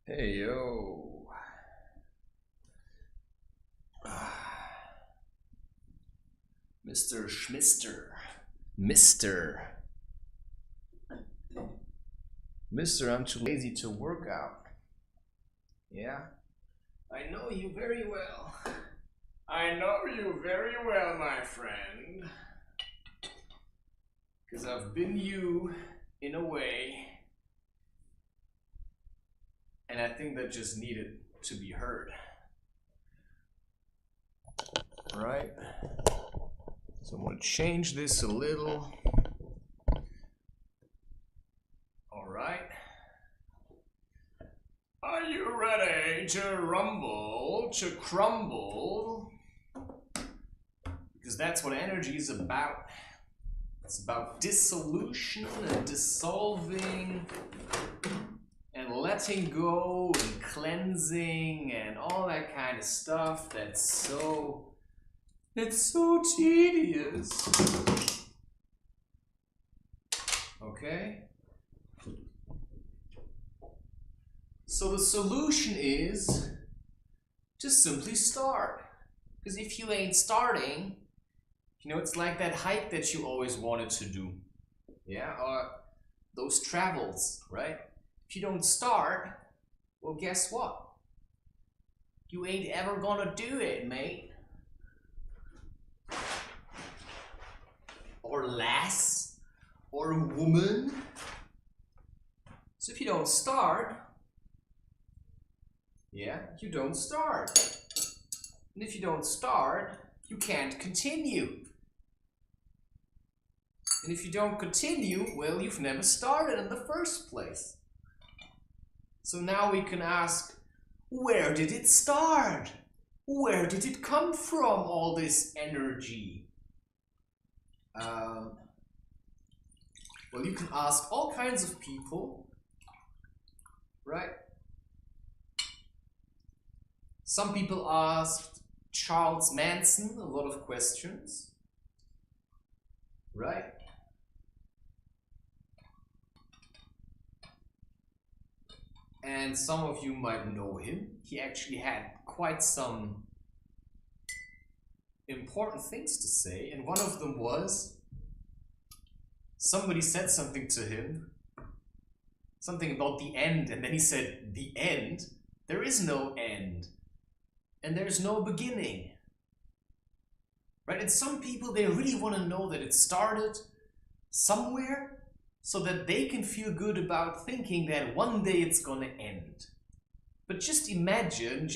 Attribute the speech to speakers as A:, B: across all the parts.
A: Hey, yo. Mr. Schmister. Mr. I'm too lazy to work out. Yeah? I know you very well. I know you very well, my friend. Because I've been you in a way. And I think that just needed to be heard. Right? So I'm going to change this a little. All right. Are you ready to rumble, to crumble? Because that's what energy is about. It's about dissolution and dissolving and letting go and cleansing and all that kind of stuff that's so... it's so tedious. Okay? So the solution is to simply start. Because if you ain't starting, you know, it's like that hike that you always wanted to do. Yeah? Or those travels, right? If you don't start, well, guess what? You ain't ever gonna do it, mate. Or lass, or woman. So if you don't start, yeah, you don't start. And if you don't start, you can't continue. And if you don't continue, well, you've never started in the first place. So now we can ask, where did it start? Where did it come from, all this energy? Well, you can ask all kinds of people, right? Some people asked Charles Manson a lot of questions, right? And some of you might know him. He actually had quite some important things to say, and one of them was, somebody said something to him, something about the end, and then he said, the end? There is no end, and there's no beginning. Right? And some people, they really want to know that it started somewhere so that they can feel good about thinking that one day it's gonna end. But just imagine,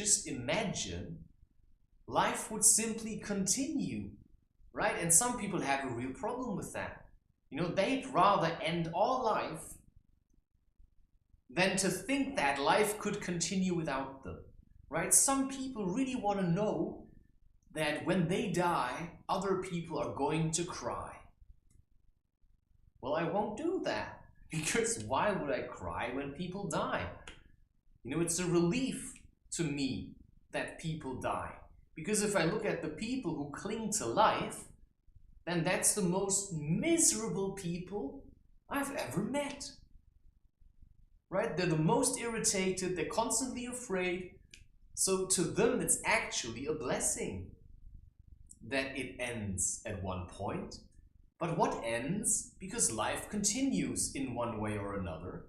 A: life would simply continue, right? And some people have a real problem with that. You know, they'd rather end all life than to think that life could continue without them, right? Some people really want to know that when they die, other people are going to cry. Well, I won't do that, because why would I cry when people die? You know, it's a relief to me that people die. Because if I look at the people who cling to life, then that's the most miserable people I've ever met. Right? They're the most irritated, they're constantly afraid. So to them, it's actually a blessing that it ends at one point. But what ends? Because life continues in one way or another,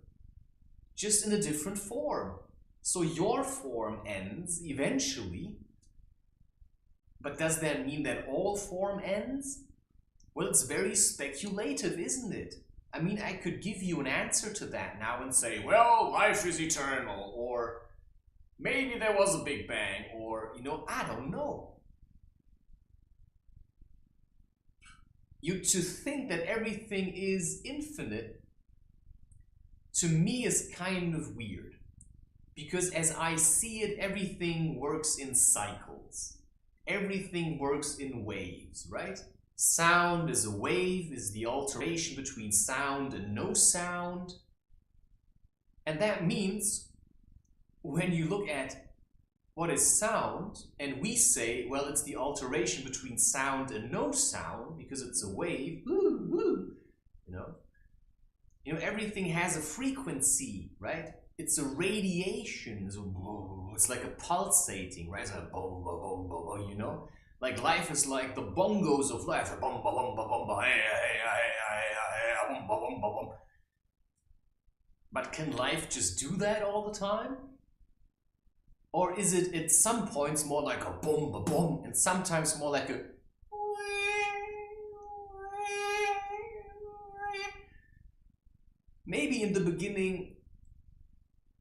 A: just in a different form. So your form ends eventually, but does that mean that all form ends? Well, it's very speculative, isn't it? I mean, I could give you an answer to that now and say, well, life is eternal, or maybe there was a Big Bang, or, you know, I don't know. To think that everything is infinite, to me, is kind of weird. Because as I see it, everything works in cycles. Everything works in waves, right? Sound is a wave, is the alteration between sound and no sound. And that means when you look at what is sound, and we say, well, it's the alteration between sound and no sound, because it's a wave, you know, everything has a frequency, right? it's a radiation. It's like a pulsating, right? It's like boom, boom, boom, boom, boom, you know? Like life is like the bongos of life. Boom, boom, boom, boom, boom, hey, hey, hey, hey, boom, boom, boom, boom. But can life just do that all the time? Or is it at some points more like a boom, ba boom, and sometimes more like a maybe in the beginning,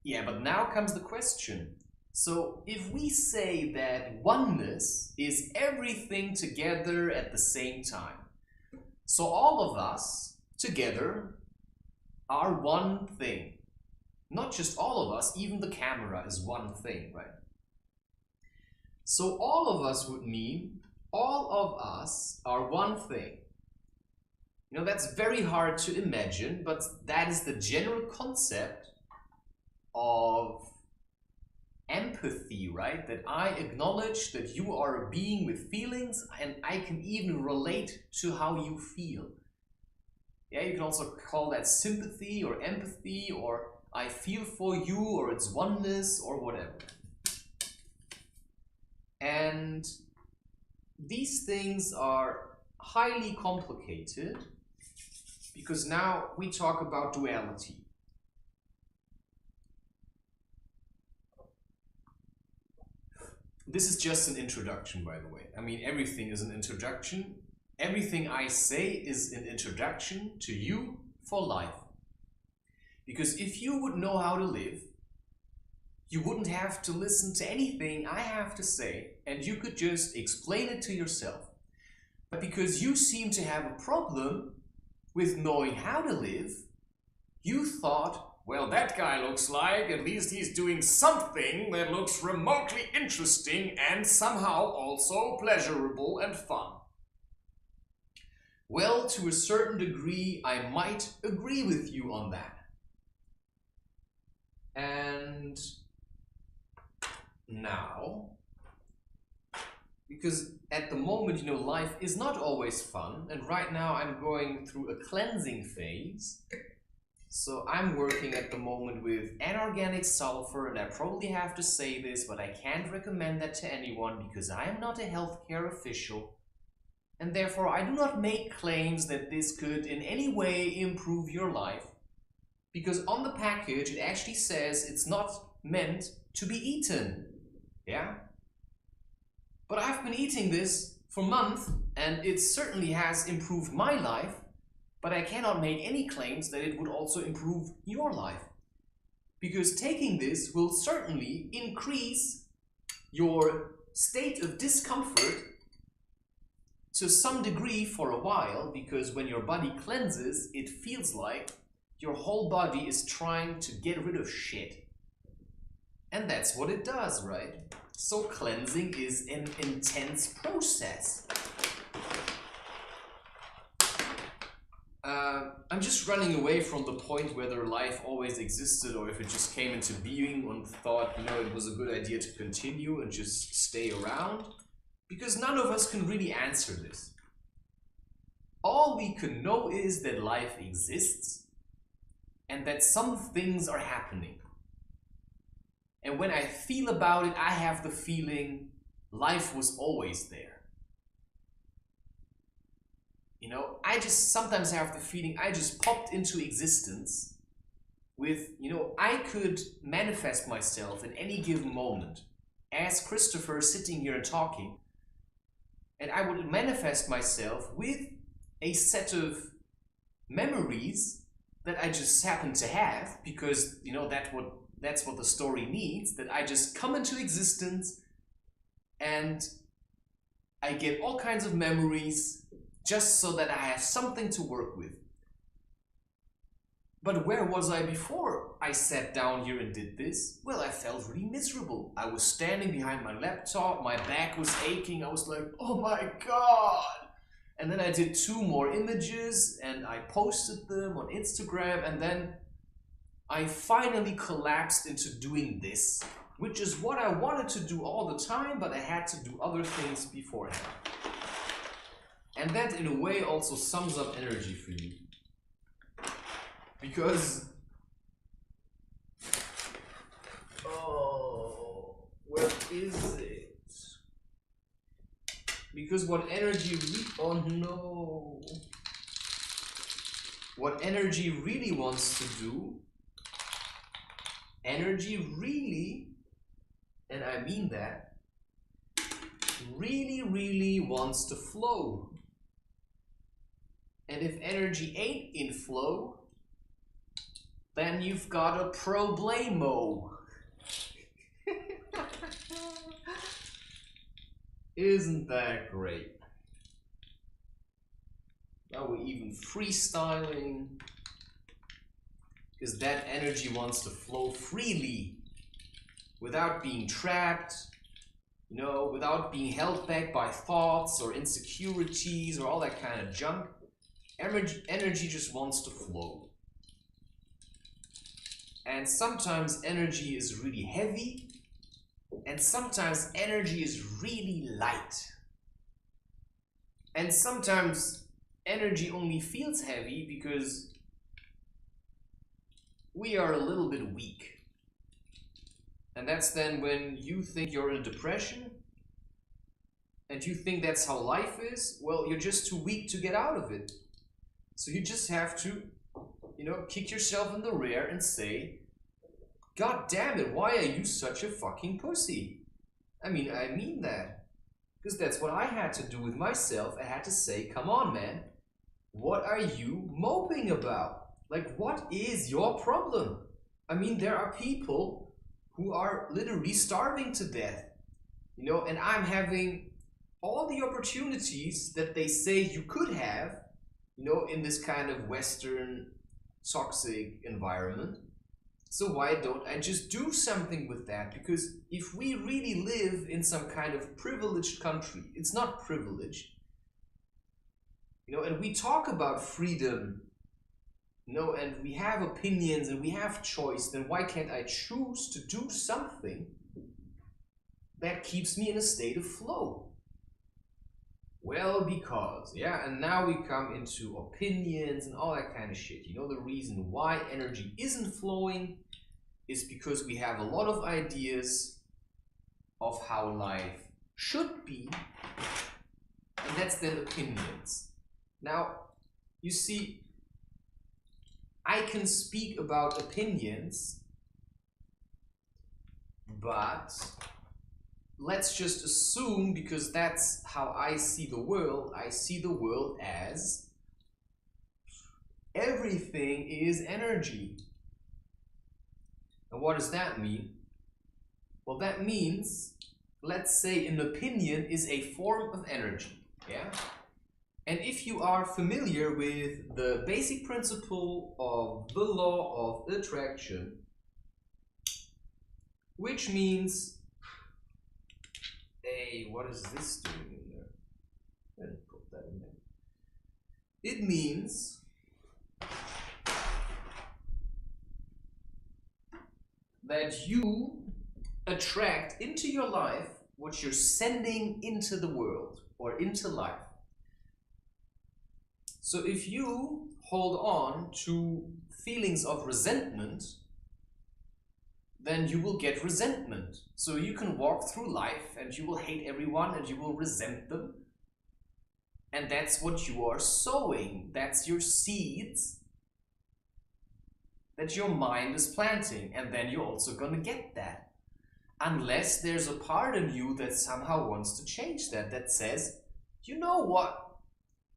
A: yeah, but now comes the question. So if we say that oneness is everything together at the same time, so all of us together are one thing. Not just all of us, even the camera is one thing, right? So all of us would mean all of us are one thing. You know, that's very hard to imagine, but that is the general concept of empathy, right? That I acknowledge that you are a being with feelings and I can even relate to how you feel. Yeah, you can also call that sympathy or empathy, or I feel for you, or it's oneness, or whatever. And these things are highly complicated because now we talk about duality. This is just an introduction, by the way. I mean, everything is an introduction. Everything I say is an introduction to you for life. Because if you would know how to live, you wouldn't have to listen to anything I have to say, and you could just explain it to yourself. But because you seem to have a problem with knowing how to live, you thought, well, that guy looks like at least he's doing something that looks remotely interesting and somehow also pleasurable and fun. Well, to a certain degree, I might agree with you on that. And now, because at the moment, you know, life is not always fun, and right now I'm going through a cleansing phase. So I'm working at the moment with anorganic sulfur, and I probably have to say this, but I can't recommend that to anyone because I am not a healthcare official. And therefore, I do not make claims that this could in any way improve your life. Because on the package, it actually says it's not meant to be eaten. Yeah? But I've been eating this for months, and it certainly has improved my life, but I cannot make any claims that it would also improve your life. Because taking this will certainly increase your state of discomfort to some degree for a while, because when your body cleanses, it feels like your whole body is trying to get rid of shit. And that's what it does, right? So cleansing is an intense process. I'm just running away from the point whether life always existed or if it just came into being and thought, you know, it was a good idea to continue and just stay around. Because none of us can really answer this. All we can know is that life exists and that some things are happening. And when I feel about it, I have the feeling life was always there. You know, I just sometimes have the feeling I just popped into existence with, you know, I could manifest myself in any given moment as Christopher sitting here and talking. And I would manifest myself with a set of memories that I just happen to have because, you know, that's what the story needs, that I just come into existence and I get all kinds of memories just so that I have something to work with. But where was I before I sat down here and did this? Well, I felt really miserable. I was standing behind my laptop, my back was aching, I was like, oh my god! And then I did 2 more images and I posted them on Instagram, and then I finally collapsed into doing this, which is what I wanted to do all the time, but I had to do other things beforehand. And that in a way also sums up energy for me. Because is it? Because what energy oh no. What energy really wants to do, energy really, and I mean that, really wants to flow. And if energy ain't in flow, then you've got a problemo. Isn't that great? Now we're even freestyling, because that energy wants to flow freely without being trapped, you know, without being held back by thoughts or insecurities or all that kind of junk. Energy just wants to flow. And sometimes energy is really heavy, and sometimes energy is really light. And sometimes energy only feels heavy because we are a little bit weak. And that's then when you think you're in a depression and you think that's how life is. Well, you're just too weak to get out of it. So you just have to, you know, kick yourself in the rear and say, God damn it, why are you such a fucking pussy? I mean that. Because that's what I had to do with myself. I had to say, come on, man. What are you moping about? Like, what is your problem? I mean, there are people who are literally starving to death, you know, and I'm having all the opportunities that they say you could have, you know, in this kind of Western toxic environment. So why don't I just do something with that? Because if we really live in some kind of privileged country, it's not privileged, you know, and we talk about freedom, you know, and we have opinions and we have choice, then why can't I choose to do something that keeps me in a state of flow? Well, because, yeah, and now we come into opinions and all that kind of shit. You know, the reason why energy isn't flowing is because we have a lot of ideas of how life should be, and that's then opinions. Now, you see, I can speak about opinions, but let's just assume, because that's how I see the world as everything is energy. And what does that mean? Well, that means, let's say an opinion is a form of energy, yeah? And if you are familiar with the basic principle of the law of attraction, which means, hey, what is this doing in there? Let me put that in there. It means that you attract into your life what you're sending into the world or into life. So if you hold on to feelings of resentment, then you will get resentment. So you can walk through life and you will hate everyone and you will resent them. And that's what you are sowing. That's your seeds that your mind is planting. And then you're also gonna get that. Unless there's a part of you that somehow wants to change that, that says, you know what?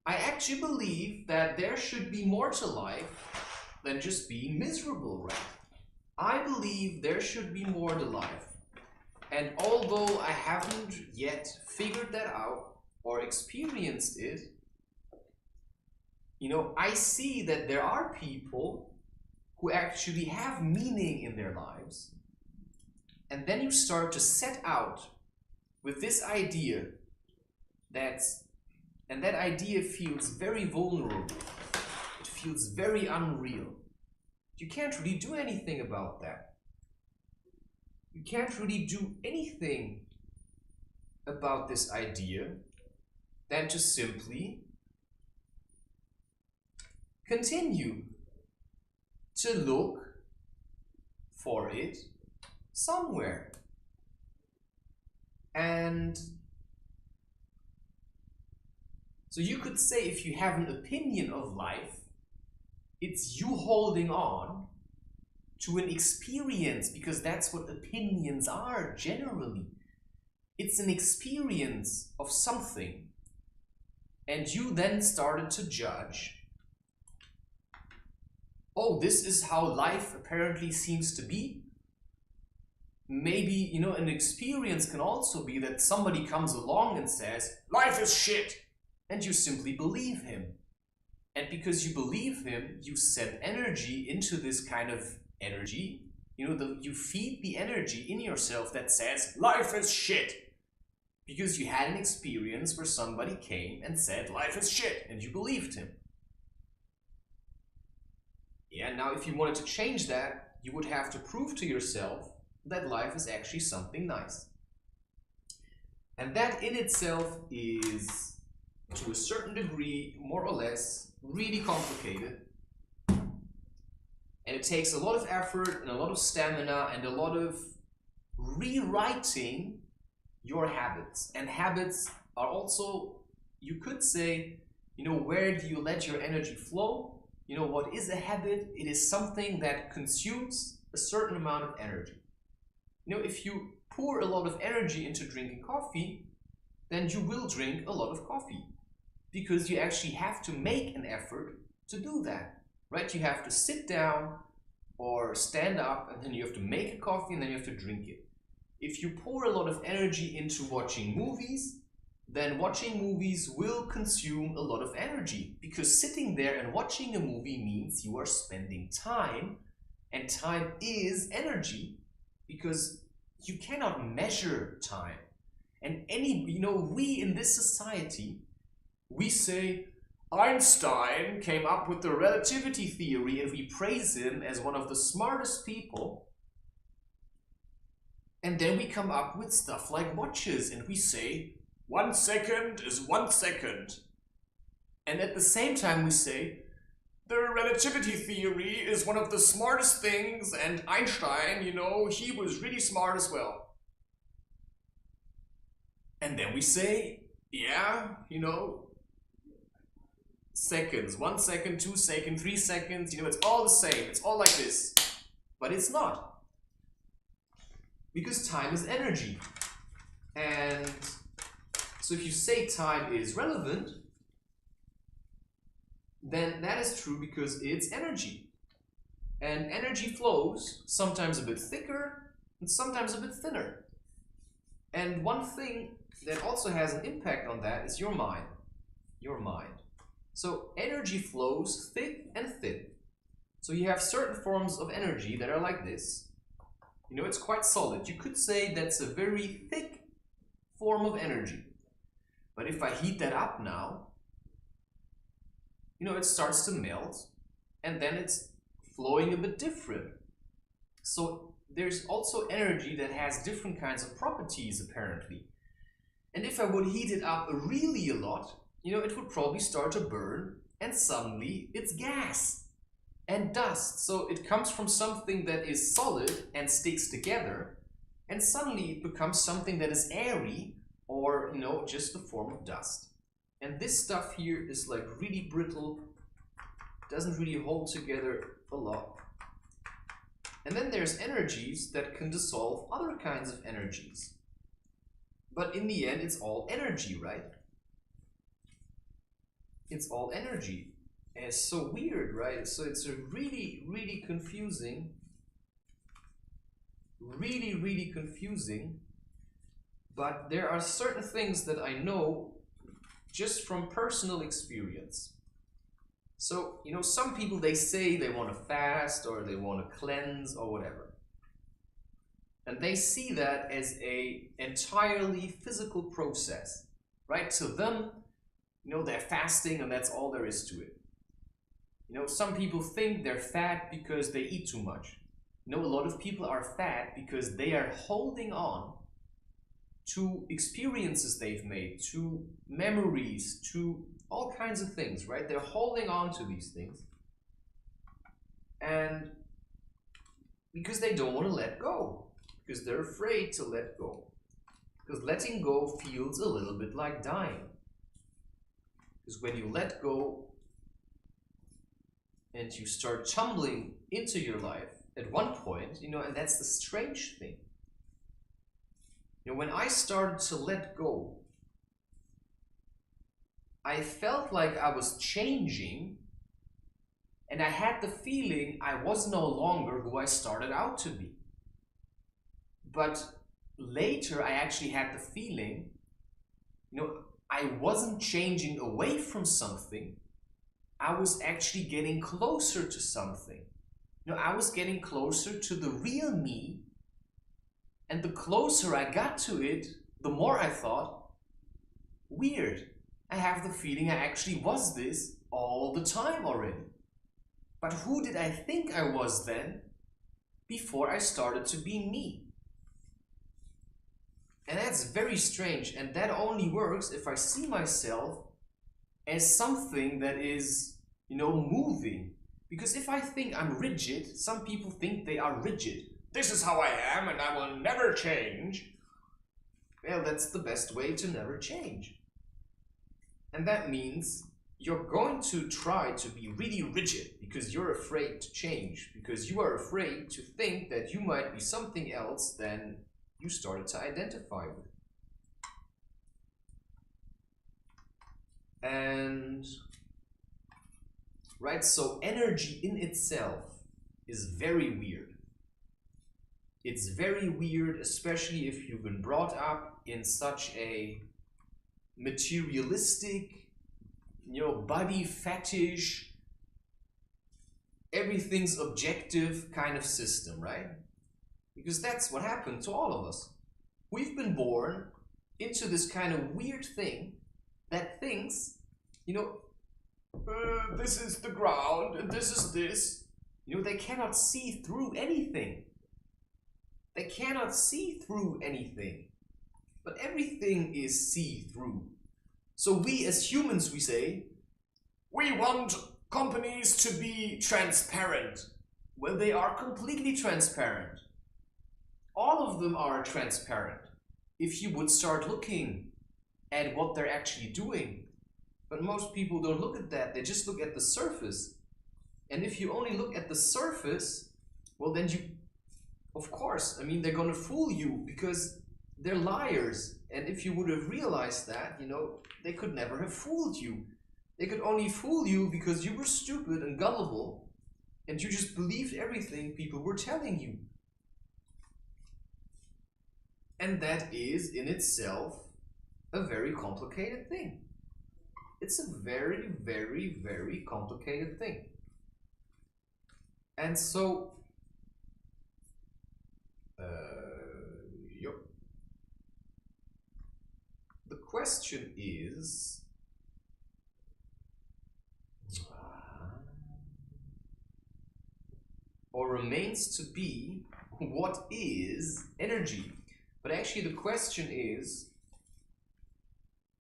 A: I actually believe that there should be more to life than just being miserable, right? I believe there should be more to life. And although I haven't yet figured that out or experienced it, you know, I see that there are people who actually have meaning in their lives. And then you start to set out with this idea and that idea feels very vulnerable. It feels very unreal. You can't really do anything about that. You can't really do anything about this idea than to simply continue to look for it somewhere. And so you could say, if you have an opinion of life, it's you holding on to an experience, because that's what opinions are generally. It's an experience of something, and you then started to judge, oh, this is how life apparently seems to be. Maybe, you know, an experience can also be that somebody comes along and says, life is shit, and you simply believe him. And because you believe him, you send energy into this kind of energy. You know, you feed the energy in yourself that says, life is shit. Because you had an experience where somebody came and said, life is shit, and you believed him. Yeah, now if you wanted to change that, you would have to prove to yourself that life is actually something nice. And that in itself is, to a certain degree, more or less, really complicated. And it takes a lot of effort and a lot of stamina and a lot of rewriting your habits. And habits are also, you could say, you know, where do you let your energy flow? You know, what is a habit? It is something that consumes a certain amount of energy. You know, if you pour a lot of energy into drinking coffee, then you will drink a lot of coffee, because you actually have to make an effort to do that, right? You have to sit down or stand up, and then you have to make a coffee, and then you have to drink it. If you pour a lot of energy into watching movies, then watching movies will consume a lot of energy, because sitting there and watching a movie means you are spending time, and time is energy, because you cannot measure time. And you know, we in this society, we say, Einstein came up with the relativity theory, and we praise him as one of the smartest people. And then we come up with stuff like watches, and we say, 1 second is 1 second. And at the same time we say, the relativity theory is one of the smartest things, and Einstein, you know, he was really smart as well. And then we say, yeah, you know, seconds, 1 second, 2 seconds, 3 seconds, you know, it's all the same, it's all like this. But it's not. Because time is energy. And so if you say time is relevant, then that is true because it's energy. And energy flows sometimes a bit thicker and sometimes a bit thinner. And one thing that also has an impact on that is your mind. Your mind. So energy flows thick and thin. So you have certain forms of energy that are like this. You know, it's quite solid. You could say that's a very thick form of energy. But if I heat that up now, you know, it starts to melt, and then it's flowing a bit different. So there's also energy that has different kinds of properties, apparently. And if I would heat it up really a lot, you know, it would probably start to burn, and suddenly it's gas and dust. So it comes from something that is solid and sticks together, and suddenly it becomes something that is airy, or, you know, just the form of dust. And this stuff here is like really brittle, doesn't really hold together a lot. And then there's energies that can dissolve other kinds of energies. But in the end, it's all energy, right? It's all energy. And it's so weird, right? So it's a really, really confusing. Really, really confusing. But there are certain things that I know just from personal experience. So, you know, some people, they say they want to fast or they want to cleanse or whatever. And they see that as a entirely physical process, right? To them, you know, they're fasting and that's all there is to it. You know, some people think they're fat because they eat too much. You know, a lot of people are fat because they are holding on to experiences they've made, to memories, to all kinds of things, right? They're holding on to these things. And because they don't want to let go, because they're afraid to let go. Because letting go feels a little bit like dying. Because when you let go and you start tumbling into your life at one point, you know, and that's the strange thing. You know, when I started to let go, I felt like I was changing, and I had the feeling I was no longer who I started out to be. But later I actually had the feeling, you know, I wasn't changing away from something. I was actually getting closer to something. You know, I was getting closer to the real me. And the closer I got to it, the more I thought, weird. I have the feeling I actually was this all the time already. But who did I think I was then, before I started to be me? And that's very strange, and that only works if I see myself as something that is, you know, moving. Because if I think I'm rigid, some people think they are rigid. This is how I am and I will never change. Well, that's the best way to never change. And that means you're going to try to be really rigid because you're afraid to change, because you are afraid to think that you might be something else than you started to identify with. And right, so energy in itself is very weird. It's very weird, especially if you've been brought up in such a materialistic, you know, body fetish, everything's objective kind of system, right? Because that's what happened to all of us. We've been born into this kind of weird thing that thinks, you know, this is the ground and this is this. You know, they cannot see through anything. They cannot see through anything. But everything is see-through. So we as humans, we say, we want companies to be transparent. Well, they are completely transparent. All of them are transparent if you would start looking at what they're actually doing. But most people don't look at that, they just look at the surface. And if you only look at the surface, well then you, of course, I mean, they're gonna fool you because they're liars. And if you would have realized that, you know, they could never have fooled you. They could only fool you because you were stupid and gullible and you just believed everything people were telling you. And that is in itself a very complicated thing. It's a very, very, very complicated thing. And so, the question is, or remains to be, what is energy? But actually the question is,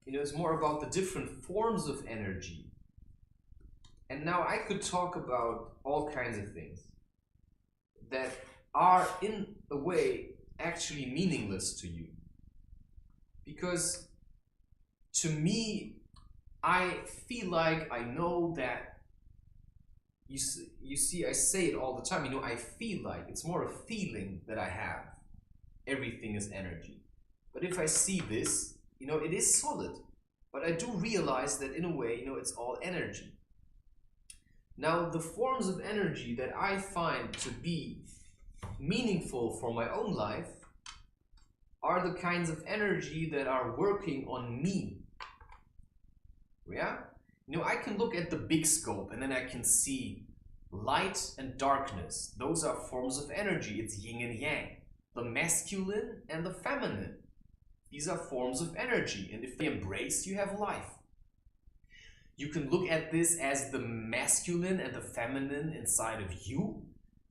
A: you know, it's more about the different forms of energy. And now I could talk about all kinds of things that are in a way actually meaningless to you. Because to me, I feel like I know that, you see, I say it all the time, you know, I feel like, it's more a feeling that I have. Everything is energy. But if I see this, you know, it is solid. But I do realize that in a way, you know, it's all energy. Now, the forms of energy that I find to be meaningful for my own life are the kinds of energy that are working on me. Yeah? You know, I can look at the big scope and then I can see light and darkness. Those are forms of energy. It's yin and yang. The masculine and the feminine. These are forms of energy. And if they embrace, you have life. You can look at this as the masculine and the feminine inside of you,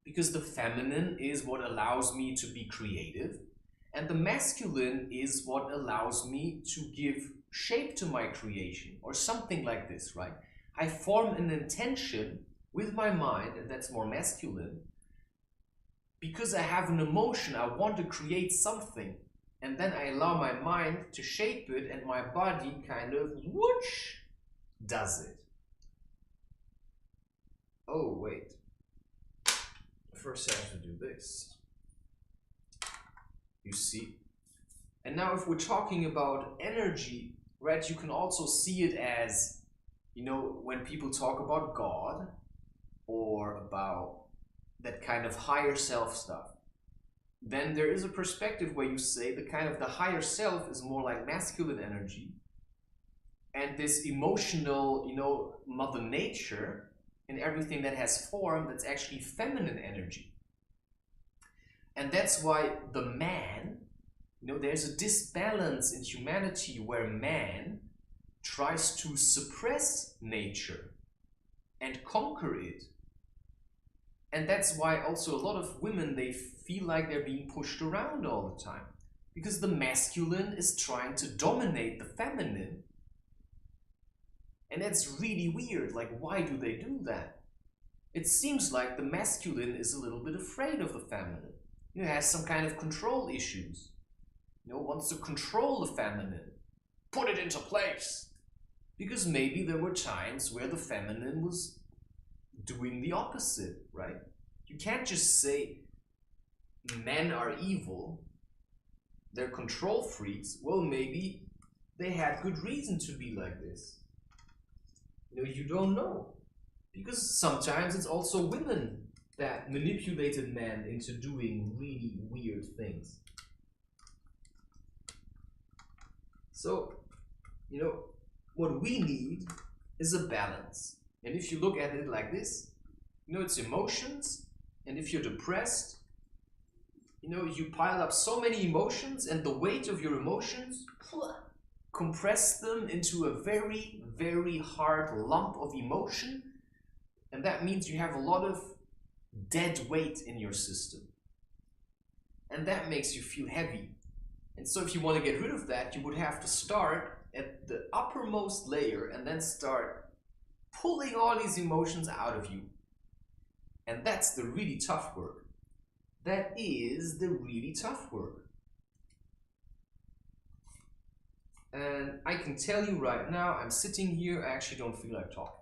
A: because the feminine is what allows me to be creative, and the masculine is what allows me to give shape to my creation, or something like this, right? I form an intention with my mind, and that's more masculine, because I have an emotion, I want to create something. And then I allow my mind to shape it, and my body kind of whoosh does it. Oh, wait. First I have to do this. You see? And now if we're talking about energy, right, you can also see it as, you know, when people talk about God or about that kind of higher self stuff, then there is a perspective where you say the kind of the higher self is more like masculine energy, and this emotional, you know, mother nature and everything that has form, that's actually feminine energy. And that's why the man, you know, there's a disbalance in humanity where man tries to suppress nature and conquer it. And that's why also a lot of women, they feel like they're being pushed around all the time, because the masculine is trying to dominate the feminine. And that's really weird. Like, why do they do that? It seems like the masculine is a little bit afraid of the feminine. You know, has some kind of control issues. You know, wants to control the feminine, put it into place. Because maybe there were times where the feminine was doing the opposite, right? You can't just say men are evil, they're control freaks. Well, maybe they had good reason to be like this. You know, you don't know. Because sometimes it's also women that manipulated men into doing really weird things. So, you know, what we need is a balance. And if you look at it like this, you know, it's emotions. And if you're depressed, you know, you pile up so many emotions, and the weight of your emotions, compress them into a very, very hard lump of emotion. And that means you have a lot of dead weight in your system. And that makes you feel heavy. And so if you want to get rid of that, you would have to start at the uppermost layer and then start pulling all these emotions out of you. And that's the really tough work. That is the really tough work. And I can tell you right now, I'm sitting here, I actually don't feel like talking.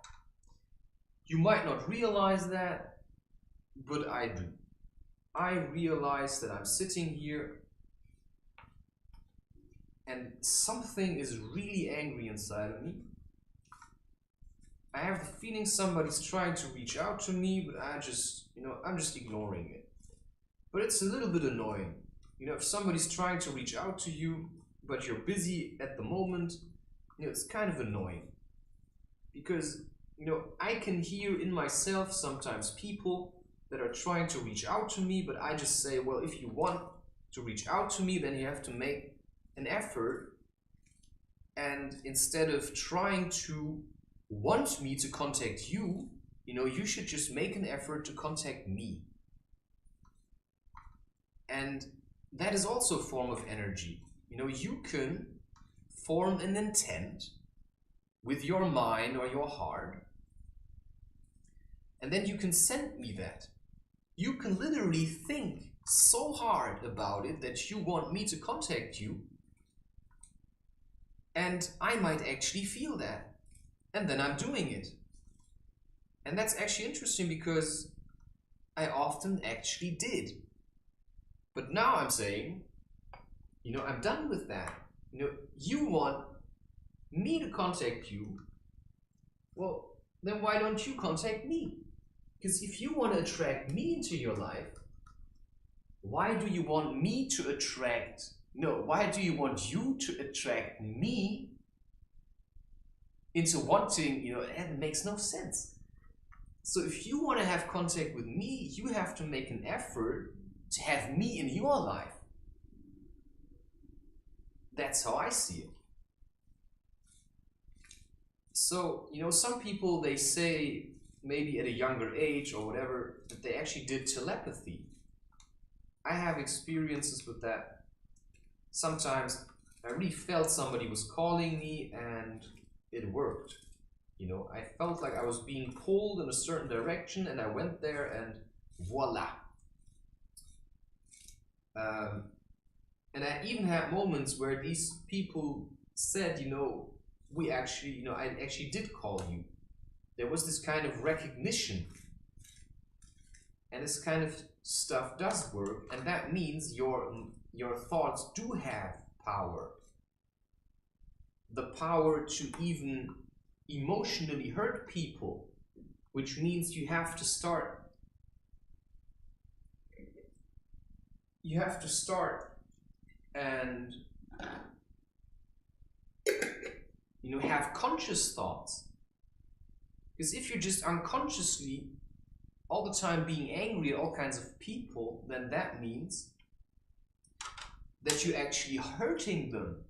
A: You might not realize that, but I do. I realize that I'm sitting here and something is really angry inside of me. I have the feeling somebody's trying to reach out to me, but I'm just ignoring it. But it's a little bit annoying. You know, if somebody's trying to reach out to you, but you're busy at the moment, you know, it's kind of annoying. Because, you know, I can hear in myself sometimes people that are trying to reach out to me, but I just say, well, if you want to reach out to me, then you have to make an effort. And instead of trying to want me to contact you, you know, you should just make an effort to contact me. And that is also a form of energy. You know, you can form an intent with your mind or your heart, and then you can send me that. You can literally think so hard about it that you want me to contact you, and I might actually feel that, and then I'm doing it. And that's actually interesting because I often actually did. But now I'm saying, you know, I'm done with that. You know, you want me to contact you. Well, then why don't you contact me? Because if you want to attract me into your life, why do you want me to attract, no, why do you want you to attract me into wanting, you know, it makes no sense. So if you want to have contact with me, you have to make an effort to have me in your life. That's how I see it. So, you know, some people, they say, maybe at a younger age or whatever, that they actually did telepathy. I have experiences with that. Sometimes I really felt somebody was calling me and it worked. You know, I felt like I was being pulled in a certain direction and I went there and voila. And I even had moments where these people said, you know, we actually, you know, I actually did call you. There was this kind of recognition. And this kind of stuff does work, and that means your thoughts do have power. The power to even emotionally hurt people, which means you have to start and, you know, have conscious thoughts. Because if you're just unconsciously all the time being angry at all kinds of people, then that means that you're actually hurting them.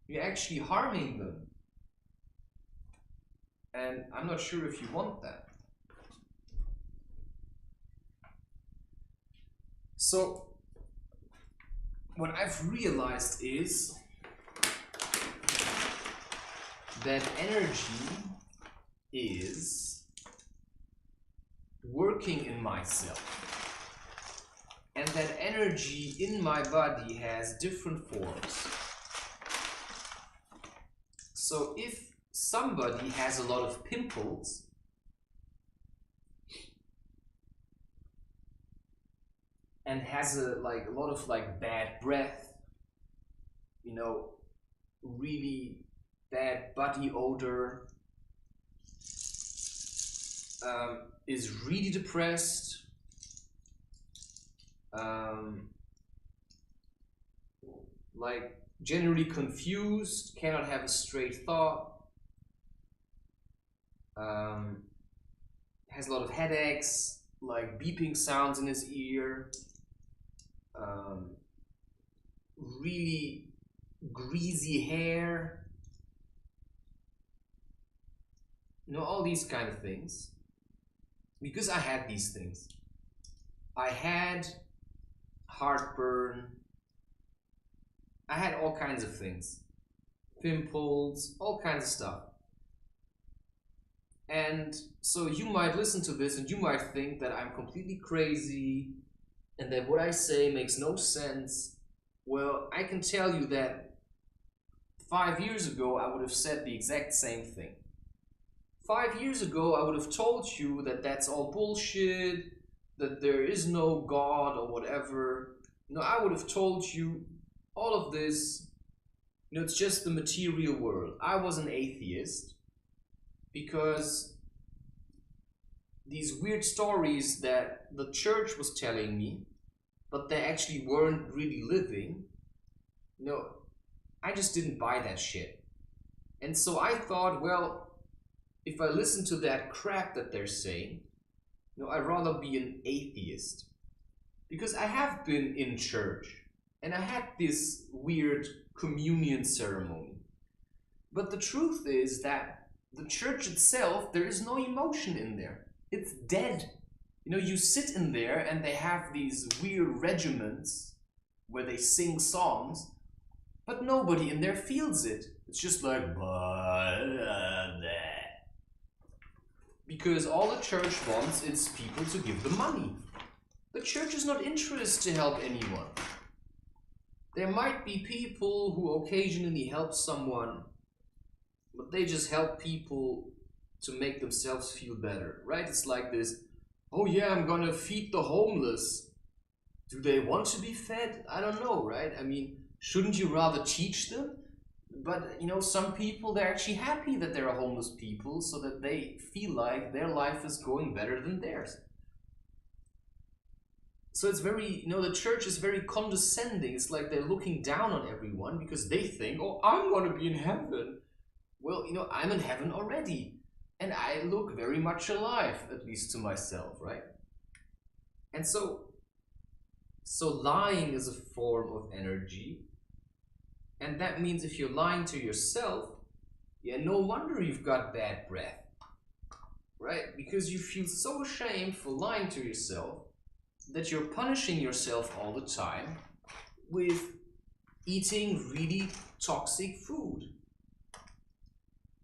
A: You're actually harming them. And I'm not sure if you want that. So, what I've realized is that energy is working in myself, and that energy in my body has different forms. So if somebody has a lot of pimples, and has a lot of bad breath, you know, really bad body odor, is really depressed, generally confused, cannot have a straight thought, has a lot of headaches, like beeping sounds in his ear, really greasy hair, you know, all these kind of things. Because I had these things. I had heartburn. I had all kinds of things. Pimples, all kinds of stuff. And so you might listen to this and you might think that I'm completely crazy and that what I say makes no sense. Well, I can tell you that 5 years ago I would have said the exact same thing. 5 years ago, I would have told you that that's all bullshit, that there is no God or whatever. You know, I would have told you all of this, you know, it's just the material world. I was an atheist because these weird stories that the church was telling me, but they actually weren't really living, you know, I just didn't buy that shit. And so I thought, well, if I listen to that crap that they're saying, you know, I'd rather be an atheist. Because I have been in church, and I had this weird communion ceremony. But the truth is that the church itself, there is no emotion in there. It's dead. You know, you sit in there and they have these weird regiments where they sing songs, but nobody in there feels it. It's just like, because all the church wants is people to give them money. The church is not interested to help anyone. There might be people who occasionally help someone, but they just help people to make themselves feel better, right? It's like this, oh yeah, I'm gonna feed the homeless. Do they want to be fed? I don't know, right? I mean, shouldn't you rather teach them? But, you know, some people, they're actually happy that there are homeless people so that they feel like their life is going better than theirs. So it's very, you know, the church is very condescending. It's like they're looking down on everyone because they think, oh, I'm going to be in heaven. Well, you know, I'm in heaven already. And I look very much alive, at least to myself, right? And so lying is a form of energy. And that means if you're lying to yourself, yeah, no wonder you've got bad breath, right? Because you feel so ashamed for lying to yourself that you're punishing yourself all the time with eating really toxic food.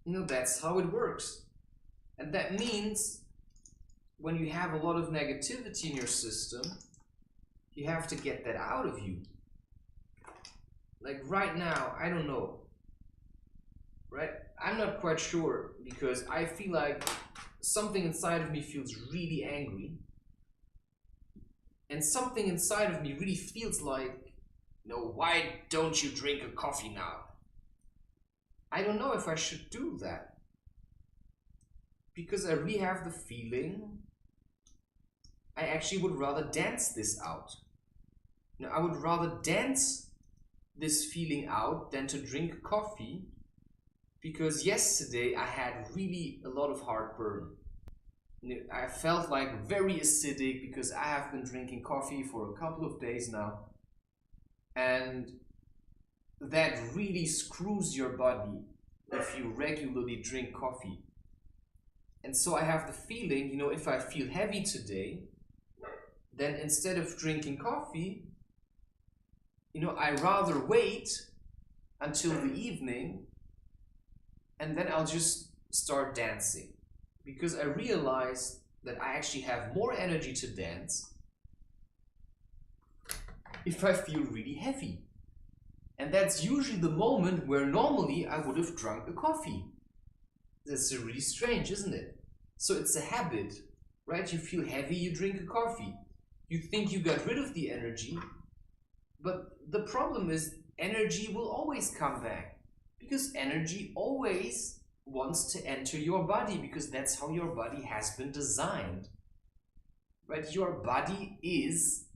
A: You know, that's how it works. And that means when you have a lot of negativity in your system, you have to get that out of you. Like right now, I don't know. Right? I'm not quite sure because I feel like something inside of me feels really angry. And something inside of me really feels like, why don't you drink a coffee now? I don't know if I should do that. Because I really have the feeling I actually would rather dance this out. I would rather dance this feeling out than to drink coffee, because yesterday I had really a lot of heartburn. I felt like very acidic because I have been drinking coffee for a couple of days now, and that really screws your body if you regularly drink coffee. And so I have the feeling, if I feel heavy today, then instead of drinking coffee, I rather wait until the evening and then I'll just start dancing. Because I realized that I actually have more energy to dance if I feel really heavy. And that's usually the moment where normally I would have drunk a coffee. That's really strange, isn't it? So it's a habit, right? You feel heavy, you drink a coffee. You think you got rid of the energy, but the problem is energy will always come back, because energy always wants to enter your body, because that's how your body has been designed, right? Your body is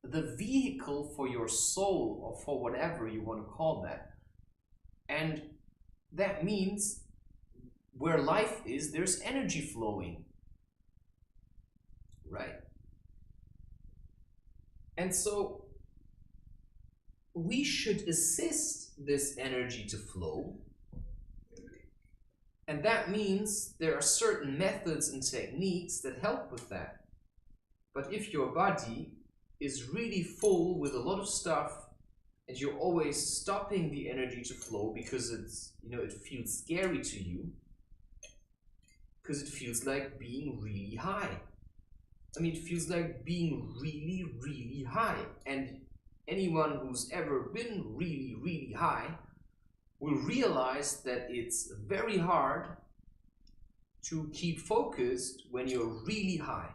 A: the vehicle for your soul, or for whatever you want to call that. And that means where life is, there's energy flowing, right? And so we should assist this energy to flow. And that means there are certain methods and techniques that help with that. But if your body is really full with a lot of stuff and you're always stopping the energy to flow because it's, it feels scary to you, because it feels like being really high. It feels like being really, really high. And anyone who's ever been really, really high will realize that it's very hard to keep focused when you're really high.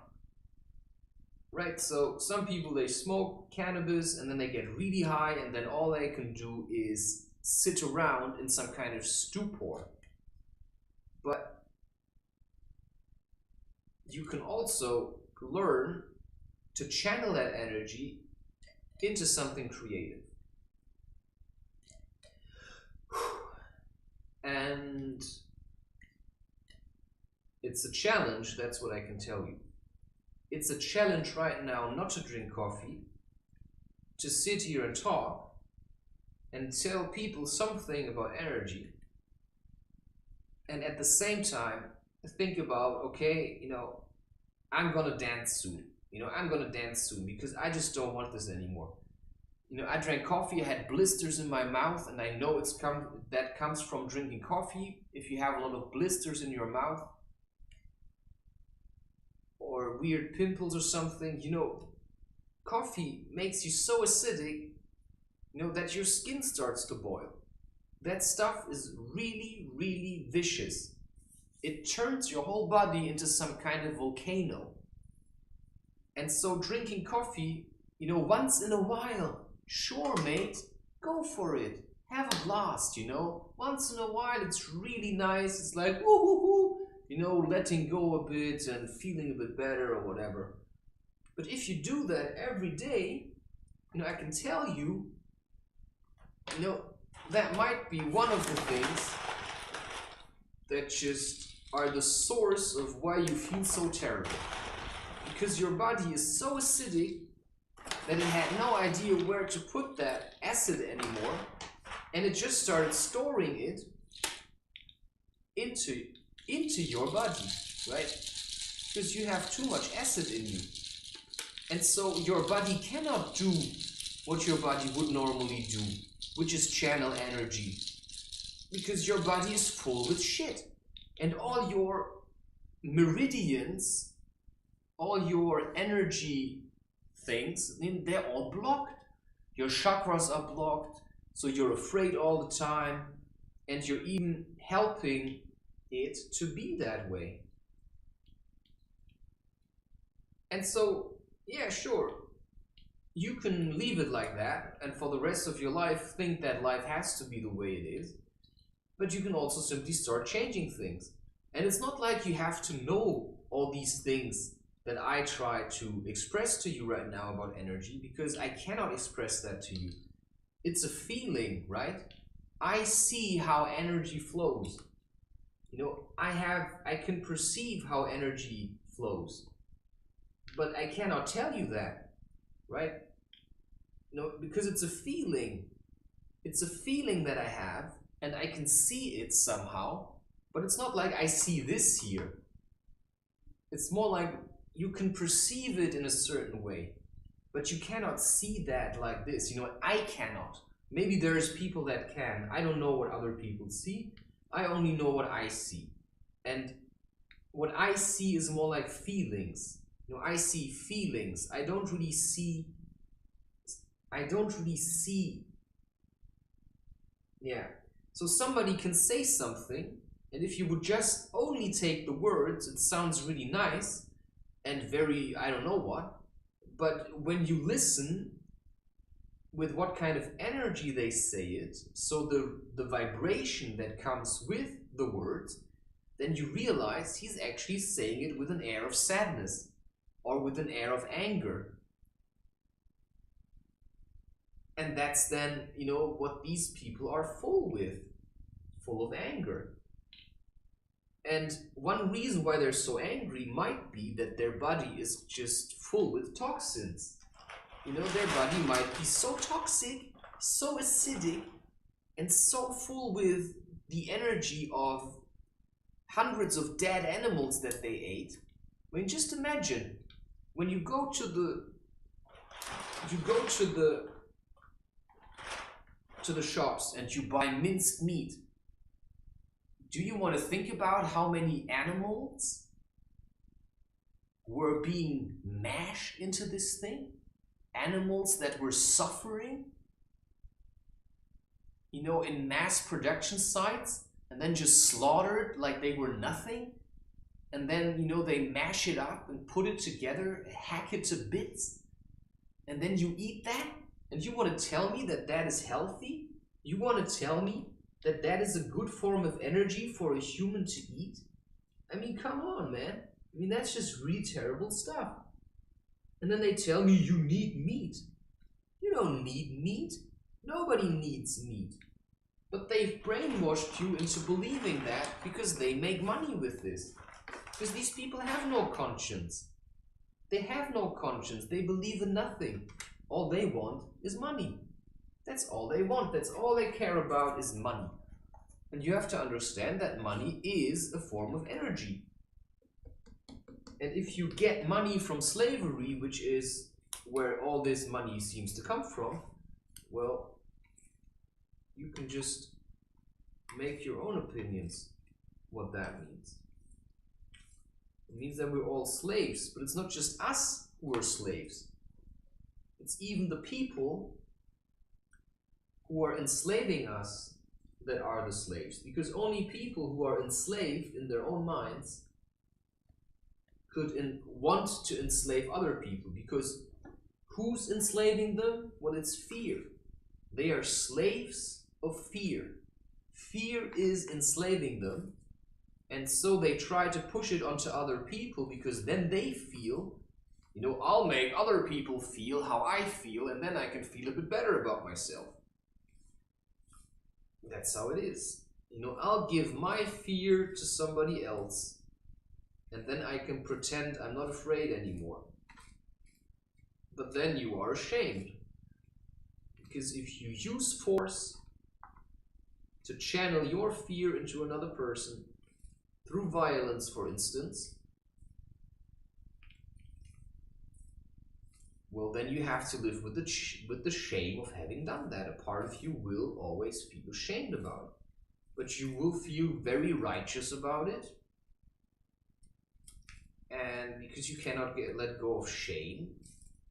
A: Right? So some people, they smoke cannabis and then they get really high, and then all they can do is sit around in some kind of stupor. But you can also learn to channel that energy into something creative. And it's a challenge, that's what I can tell you. It's a challenge right now not to drink coffee, to sit here and talk and tell people something about energy, and at the same time think about, okay, I'm gonna dance soon. I'm gonna dance soon because I just don't want this anymore. I drank coffee, I had blisters in my mouth, and I know that comes from drinking coffee. If you have a lot of blisters in your mouth or weird pimples or something, coffee makes you so acidic, that your skin starts to boil. That stuff is really, really vicious. It turns your whole body into some kind of volcano. And so drinking coffee, once in a while, sure, mate, go for it. Have a blast, Once in a while, it's really nice. It's like, woo-hoo-hoo, letting go a bit and feeling a bit better or whatever. But if you do that every day, I can tell you, that might be one of the things that just are the source of why you feel so terrible. Because your body is so acidic that it had no idea where to put that acid anymore, and it just started storing it into your body, right? Because you have too much acid in you. And so your body cannot do what your body would normally do, which is channel energy. Because your body is full with shit. And all your meridians, all your energy things, they're all blocked. Your chakras are blocked. So you're afraid all the time, and you're even helping it to be that way. And so, yeah, sure, you can leave it like that, and for the rest of your life think that life has to be the way it is. But you can also simply start changing things. And it's not like you have to know all these things that I try to express to you right now about energy, because I cannot express that to you. It's a feeling, right? I see how energy flows. You know, I can perceive how energy flows, but I cannot tell you that, right? You know, because it's a feeling. It's a feeling that I have, and I can see it somehow, but it's not like I see this here. It's more like you can perceive it in a certain way, but you cannot see that like this. You know, I cannot. Maybe there's people that can. I don't know what other people see. I only know what I see. And what I see is more like feelings. You know, I see feelings. I don't really see. Yeah. So somebody can say something, and if you would just only take the words, it sounds really nice and very, I don't know what. But when you listen with what kind of energy they say it, so the vibration that comes with the words, then you realize he's actually saying it with an air of sadness or with an air of anger. And that's then, you know, what these people are full of anger. And one reason why they're so angry might be that their body is just full with toxins. You know, their body might be so toxic, so acidic, and so full with the energy of hundreds of dead animals that they ate. I mean, just imagine when you go to the shops and you buy minced meat. Do you want to think about how many animals were being mashed into this thing? Animals that were suffering, you know, in mass production sites, and then just slaughtered like they were nothing. And then, you know, they mash it up and put it together, hack it to bits, and then you eat that? And you want to tell me that that is healthy? You want to tell me that that is a good form of energy for a human to eat? I mean, come on, man. I mean, that's just really terrible stuff. And then they tell me you need meat. You don't need meat. Nobody needs meat. But they've brainwashed you into believing that because they make money with this. Because these people have no conscience. They have no conscience. They believe in nothing. All they want is money. That's all they want. That's all they care about is money. And you have to understand that money is a form of energy. And if you get money from slavery, which is where all this money seems to come from, well, you can just make your own opinions what that means. It means that we're all slaves, but it's not just us who are slaves. It's even the people who are enslaving us that are the slaves. Because only people who are enslaved in their own minds could want to enslave other people. Because who's enslaving them? Well, it's fear. They are slaves of fear. Fear is enslaving them. And so they try to push it onto other people because then they feel, you know, I'll make other people feel how I feel and then I can feel a bit better about myself. That's how it is. You know, I'll give my fear to somebody else and then I can pretend I'm not afraid anymore. But then you are ashamed. Because if you use force to channel your fear into another person, through violence, for instance, well, then you have to live with the shame of having done that. A part of you will always feel ashamed about it. But you will feel very righteous about it. And because you cannot let go of shame,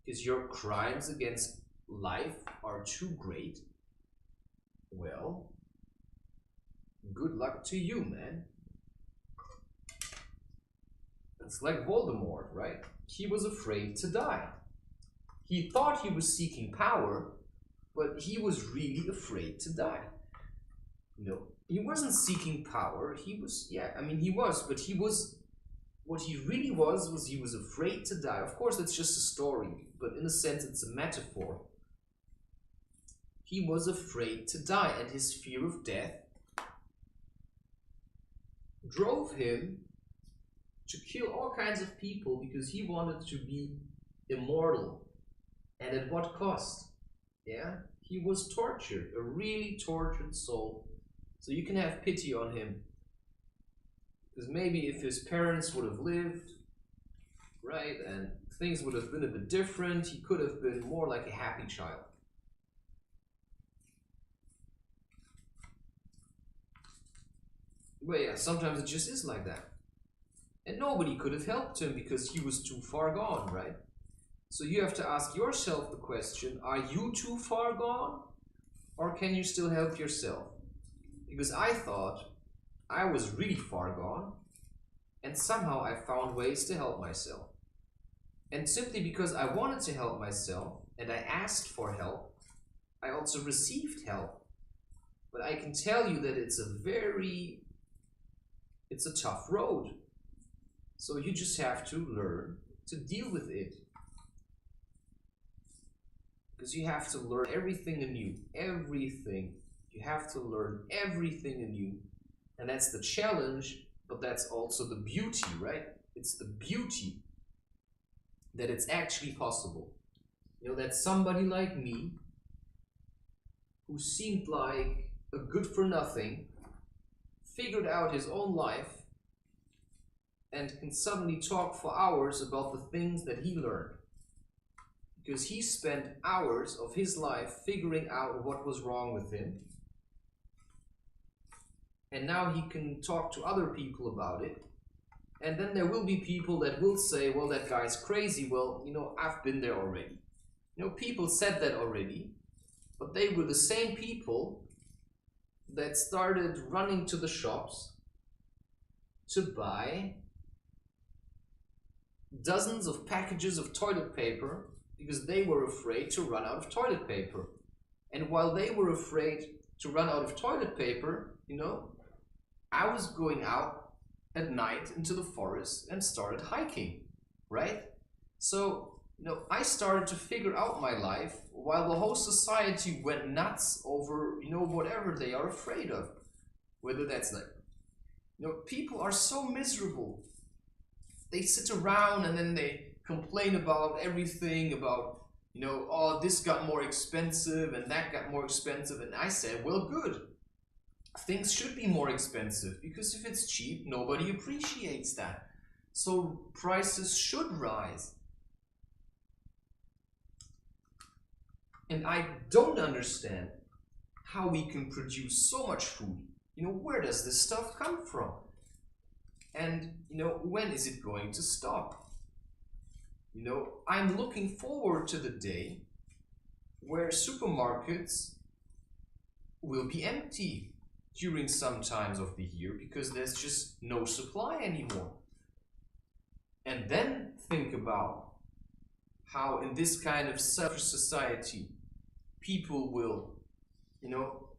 A: because your crimes against life are too great, good luck to you, man. It's like Voldemort, right? He was afraid to die. He thought he was seeking power, but he was really afraid to die. No, he wasn't seeking power. He was, yeah, I mean, he was, but he was, what he really was he was afraid to die. Of course, that's just a story, but in a sense, it's a metaphor. He was afraid to die, and his fear of death drove him to kill all kinds of people because he wanted to be immortal. And at what cost? Yeah, he was tortured, a really tortured soul. So you can have pity on him. Because maybe if his parents would have lived, right, and things would have been a bit different, he could have been more like a happy child. But yeah, sometimes it just is like that. And nobody could have helped him because he was too far gone, right? So you have to ask yourself the question, are you too far gone? Or can you still help yourself? Because I thought I was really far gone, and somehow I found ways to help myself. And simply because I wanted to help myself, and I asked for help, I also received help. But I can tell you that it's a tough road. So you just have to learn to deal with it. Because you have to learn everything anew. Everything. You have to learn everything anew. And that's the challenge, but that's also the beauty, right? It's the beauty that it's actually possible. You know, that somebody like me, who seemed like a good for nothing, figured out his own life and can suddenly talk for hours about the things that he learned. Because he spent hours of his life figuring out what was wrong with him. And now he can talk to other people about it. And then there will be people that will say, well, that guy's crazy. Well, you know, I've been there already. You know, people said that already. But they were the same people that started running to the shops to buy dozens of packages of toilet paper because they were afraid to run out of toilet paper. And while they were afraid to run out of toilet paper, you know, I was going out at night into the forest and started hiking, right? So, you know, I started to figure out my life while the whole society went nuts over, you know, whatever they are afraid of. Whether that's like, you know, people are so miserable. They sit around and then they complain about everything, about, you know, oh, this got more expensive and that got more expensive. And I said, well, good. Things should be more expensive because if it's cheap, nobody appreciates that. So prices should rise. And I don't understand how we can produce so much food. You know, where does this stuff come from? And, you know, when is it going to stop? You know, I'm looking forward to the day where supermarkets will be empty during some times of the year because there's just no supply anymore. And then think about how in this kind of selfish society, people will, you know,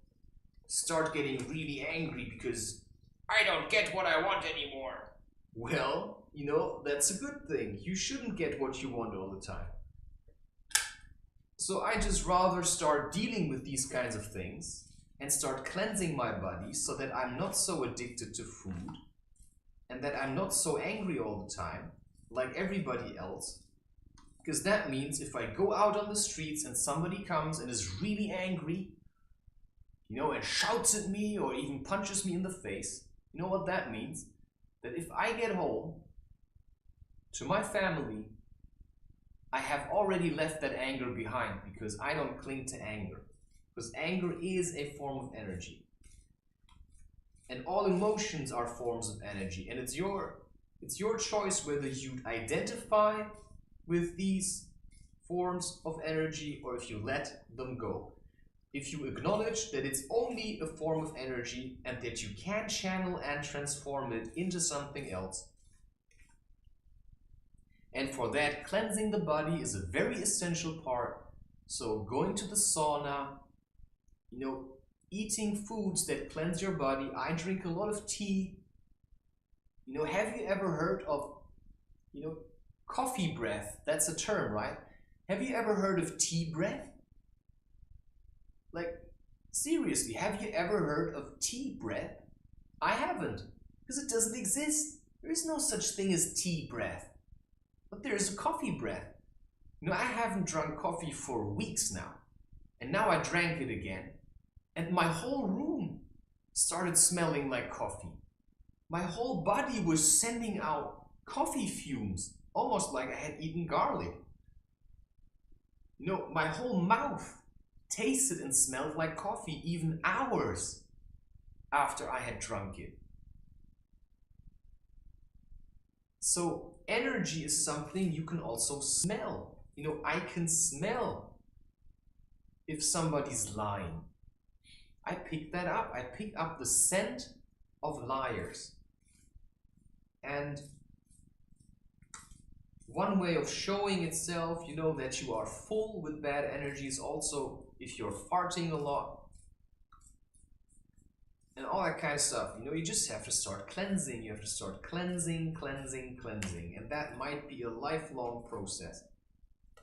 A: start getting really angry because I don't get what I want anymore. Well, you know, that's a good thing. You shouldn't get what you want all the time. So I just rather start dealing with these kinds of things and start cleansing my body so that I'm not so addicted to food and that I'm not so angry all the time like everybody else. Because that means if I go out on the streets and somebody comes and is really angry, you know, and shouts at me or even punches me in the face, you know what that means? That if I get home to my family, I have already left that anger behind because I don't cling to anger. Because anger is a form of energy. And all emotions are forms of energy. And it's your choice whether you identify with these forms of energy or if you let them go. if you acknowledge that it's only a form of energy and that you can channel and transform it into something else. And for that, cleansing the body is a very essential part. So going to the sauna, eating foods that cleanse your body. I drink a lot of tea. Have you ever heard of, coffee breath? That's a term, right? Have you ever heard of tea breath? Like, seriously, have you ever heard of tea breath? I haven't, because it doesn't exist. There is no such thing as tea breath. But there is a coffee breath. I haven't drunk coffee for weeks now. And now I drank it again. And my whole room started smelling like coffee. My whole body was sending out coffee fumes, almost like I had eaten garlic. My whole mouth tasted and smelled like coffee even hours after I had drunk it. So energy is something you can also smell. I can smell if somebody's lying. I pick that up. I pick up the scent of liars. And one way of showing itself, that you are full with bad energy is also if you're farting a lot and all that kind of stuff. You just have to start cleansing. You have to start cleansing, cleansing, cleansing. And that might be a lifelong process.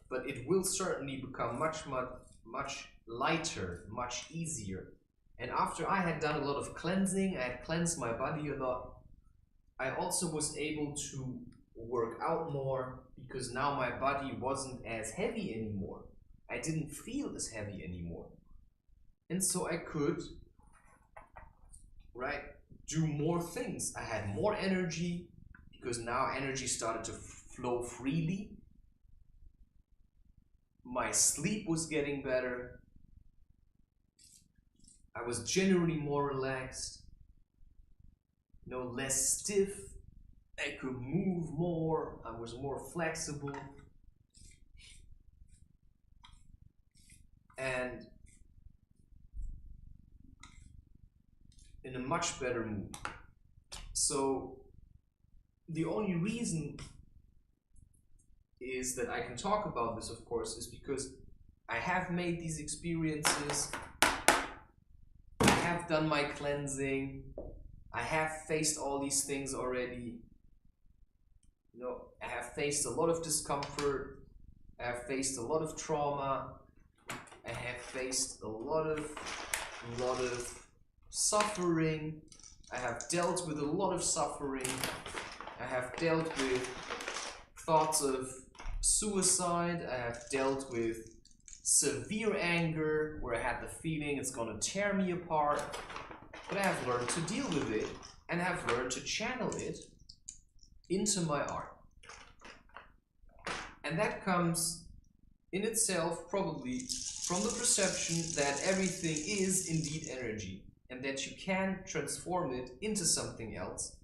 A: But it will certainly become much, much, much lighter, much easier. And after I had done a lot of cleansing, I had cleansed my body a lot, I also was able to work out more because now my body wasn't as heavy anymore. I didn't feel as heavy anymore. And so I could, do more things. I had more energy because now energy started to flow freely. My sleep was getting better. I was generally more relaxed, less stiff. I could move more. I was more flexible. And in a much better mood. So the only reason is that I can talk about this, of course, is because I have made these experiences. I have done my cleansing. I have faced all these things already. I have faced a lot of discomfort. I have faced a lot of trauma. I have faced a lot of suffering. I have dealt with a lot of suffering. I have dealt with thoughts of suicide. I have dealt with severe anger where I had the feeling it's going to tear me apart. But I have learned to deal with it and have learned to channel it into my art. And that comes in itself probably from the perception that everything is indeed energy and that you can transform it into something else.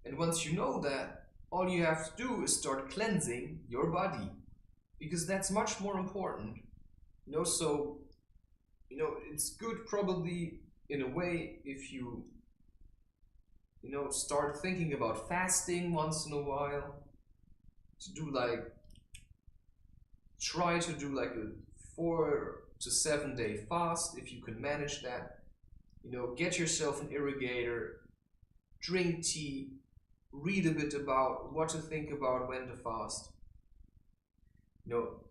A: And once you know that, all you have to do is start cleansing your body, because that's much more important. So it's good probably in a way if you start thinking about fasting once in a while, to do try to do a 4 to 7 day fast if you can manage that. Get yourself an irrigator, drink tea, read a bit about what to think about when to fast.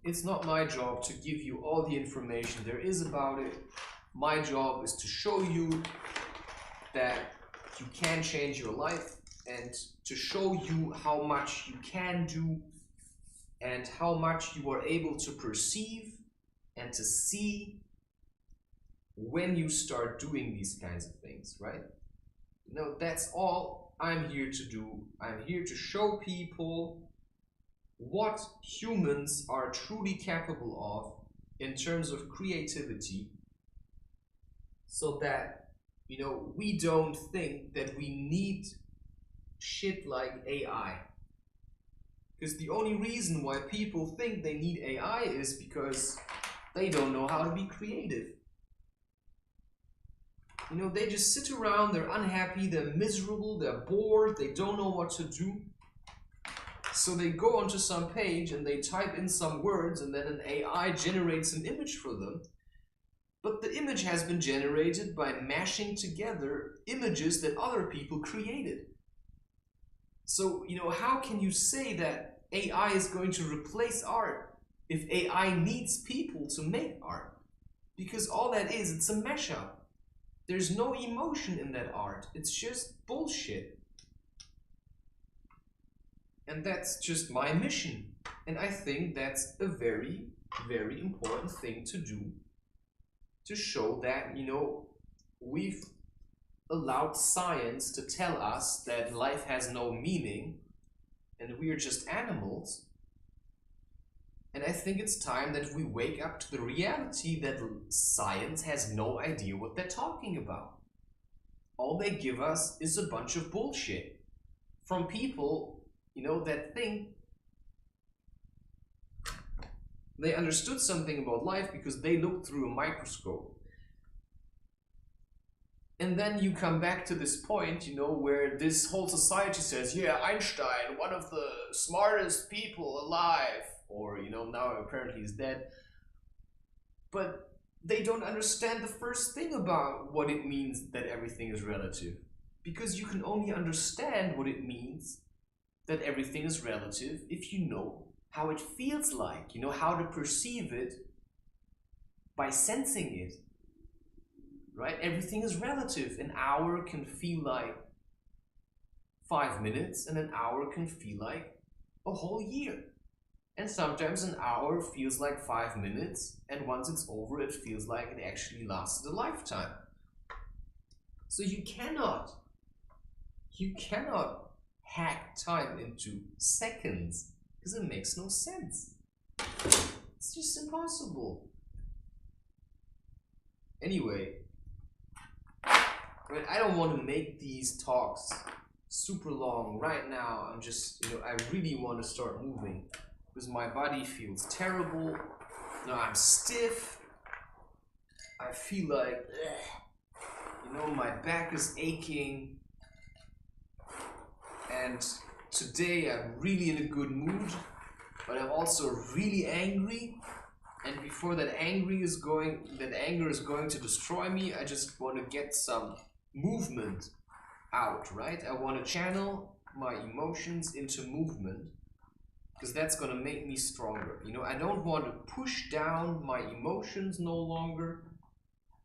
A: It's not my job to give you all the information there is about it. My job is to show you that you can change your life and to show you how much you can do and how much you are able to perceive and to see when you start doing these kinds of things, right? That's all I'm here to do. I'm here to show people what humans are truly capable of in terms of creativity, so that we don't think that we need shit like AI. Because the only reason why people think they need AI is because they don't know how to be creative. You know, they just sit around, they're unhappy, they're miserable, they're bored, they don't know what to do. So they go onto some page and they type in some words, and then an AI generates an image for them. But the image has been generated by mashing together images that other people created. So, you know, how can you say that AI is going to replace art if AI needs people to make art? Because all that is, it's a mashup. There's no emotion in that art. It's just bullshit. And that's just my mission. And I think that's a very, very important thing to do, to show that, you know, we've allowed science to tell us that life has no meaning and we are just animals. And I think it's time that we wake up to the reality that science has no idea what they're talking about. All they give us is a bunch of bullshit from people, you know, that think they understood something about life because they looked through a microscope. And then you come back to this point, you know, where this whole society says, yeah, Einstein, one of the smartest people alive, or, you know, now apparently he's dead. But they don't understand the first thing about what it means that everything is relative. Because you can only understand what it means that everything is relative if you know how it feels like, you know, how to perceive it by sensing it. Right? Everything is relative. An hour can feel like 5 minutes, and an hour can feel like a whole year. And sometimes an hour feels like 5 minutes, and once it's over, it feels like it actually lasted a lifetime. So you cannot hack time into seconds, because it makes no sense. It's just impossible. Anyway, I don't want to make these talks super long right now. I'm just, you know, I really want to start moving because my body feels terrible. You know, I'm stiff. I feel like, you know, my back is aching. And today I'm really in a good mood, but I'm also really angry. And before that anger is going to destroy me, I just want to get some movement out, right? I want to channel my emotions into movement because that's going to make me stronger. You know, I don't want to push down my emotions no longer.